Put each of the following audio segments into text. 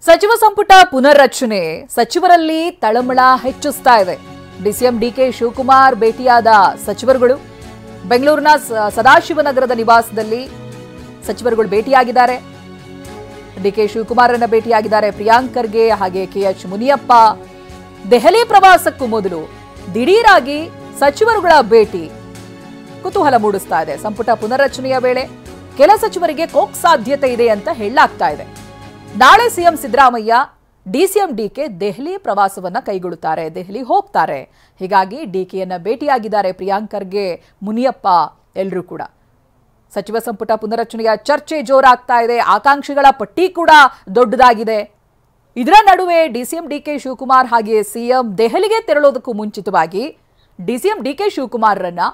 ಸಚಿವ ಸಂಪುಟ ಪುನರ್ರಚನೆ ಸಚಿವರಲ್ಲಿ ತಳಮಳ ಹೆಚ್ಚಿಸ್ತಾ ಇದೆ. ಡಿಸಿಎಂ ಡಿಕೆ ಶಿವಕುಮಾರ್ ಭೇಟಿಯಾದ ಸಚಿವರುಗಳು ಬೆಂಗಳೂರಿನ ಸದಾಶಿವನಗರದ ನಿವಾಸದಲ್ಲಿ ಸಚಿವರುಗಳು ಭೇಟಿಯಾಗಿದ್ದಾರೆ. ಡಿಕೆ ಶಿವಕುಮಾರನ್ನ ಭೇಟಿಯಾಗಿದ್ದಾರೆ. ಪ್ರಿಯಾಂಕ್ ಖರ್ಗೆ ಹಾಗೆ ಕೆಎಚ್ ಮುನಿಯಪ್ಪ. ದೆಹಲಿ ಪ್ರವಾಸಕ್ಕೂ ಮೊದಲು ದಿಢೀರಾಗಿ ಸಚಿವರುಗಳ ಭೇಟಿ ಕುತೂಹಲ ಮೂಡಿಸ್ತಾ ಇದೆ. ಸಂಪುಟ ಪುನರ್ರಚನೆಯ ವೇಳೆ ಕೆಲ ಸಚಿವರಿಗೆ ಕೋಕ್ ಸಾಧ್ಯತೆ ಇದೆ ಅಂತ ಹೇಳಲಾಗ್ತಾ ಇದೆ. ನಾಳೆ ಸಿಎಂ ಸಿದ್ದರಾಮಯ್ಯ ಡಿಸಿಎಂ ಡಿಕೆ ದೆಹಲಿ ಪ್ರವಾಸವನ್ನ ಕೈಗೊಳ್ಳುತ್ತಾರೆ, ದೆಹಲಿ ಹೋಗ್ತಾರೆ. ಹೀಗಾಗಿ ಡಿಕೆಯನ್ನ ಭೇಟಿಯಾಗಿದ್ದಾರೆ ಪ್ರಿಯಾಂಕ್ ಖರ್ಗೆ, ಮುನಿಯಪ್ಪ ಎಲ್ಲರೂ ಕೂಡ. ಸಚಿವ ಸಂಪುಟ ಪುನರ್ರಚನೆಯ ಚರ್ಚೆ ಜೋರಾಗ್ತಾ ಇದೆ. ಆಕಾಂಕ್ಷಿಗಳ ಪಟ್ಟಿ ಕೂಡ ದೊಡ್ಡದಾಗಿದೆ. ಇದರ ನಡುವೆ ಡಿಸಿಎಂ ಡಿಕೆ ಶಿವಕುಮಾರ್ ಹಾಗೆ ಸಿಎಂ ದೆಹಲಿಗೆ ತೆರಳೋದಕ್ಕೂ ಮುಂಚಿತವಾಗಿ ಡಿಸಿಎಂ ಡಿಕೆ ಶಿವಕುಮಾರ್ರನ್ನ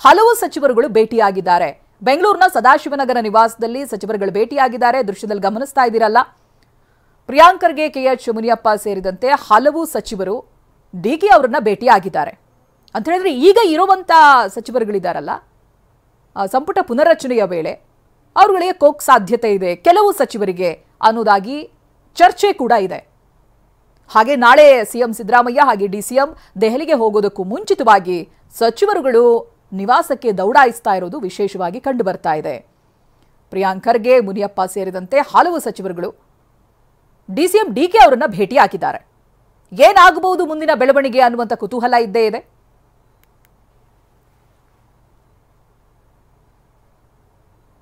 ಹಲವು ಸಚಿವರುಗಳು ಭೇಟಿಯಾಗಿದ್ದಾರೆ. ಬೆಂಗಳೂರಿನ ಸದಾಶಿವನಗರ ನಿವಾಸದಲ್ಲಿ ಸಚಿವರುಗಳು ಭೇಟಿಯಾಗಿದ್ದಾರೆ. ದೃಶ್ಯದಲ್ಲಿ ಗಮನಿಸ್ತಾ ಇದ್ದೀರಲ್ಲ, ಪ್ರಿಯಾಂಕ್ ಖರ್ಗೆ, ಕೆಎಚ್ ಮುನಿಯಪ್ಪ ಸೇರಿದಂತೆ ಹಲವು ಸಚಿವರು ಡಿಕೆ ಅವರನ್ನ ಭೇಟಿಯಾಗಿದ್ದಾರೆ. ಅಂತ ಹೇಳಿದ್ರೆ ಈಗ ಇರುವಂತ ಸಚಿವರುಗಳಿದಾರಲ್ಲ, ಸಂಪುಟ ಪುನರ್ರಚನೆಯ ವೇಳೆ ಅವರುಗಳಿಗೆ ಕೋಕ್ ಸಾಧ್ಯತೆ ಇದೆ ಕೆಲವು ಸಚಿವರಿಗೆ ಅನ್ನೋದಾಗಿ ಚರ್ಚೆ ಕೂಡ ಇದೆ. ಹಾಗೆ ನಾಳೆ ಸಿಎಂ ಸಿದ್ದರಾಮಯ್ಯ ಹಾಗೆ ಡಿಸಿಎಂ ದೆಹಲಿಗೆ ಹೋಗೋದಕ್ಕೂ ಮುಂಚಿತವಾಗಿ ಸಚಿವರುಗಳು ನಿವಾಸಕ್ಕೆ ದೌಡಾಯಿಸ್ತಾ ಇರೋದು ವಿಶೇಷವಾಗಿ ಕಂಡು ಬರ್ತಾ ಇದೆ. ಪ್ರಿಯಾಂಕ್ ಖರ್ಗೆ, ಮುನಿಯಪ್ಪ ಸೇರಿದಂತೆ ಹಲವು ಸಚಿವರುಗಳು ಡಿಸಿಎಂ ಡಿಕೆ ಅವರನ್ನ ಭೇಟಿಯಾಗಿದ್ದಾರೆ. ಏನಾಗಬಹುದು ಮುಂದಿನ ಬೆಳವಣಿಗೆ ಅನ್ನುವಂಥ ಕುತೂಹಲ ಇದ್ದೇ ಇದೆ.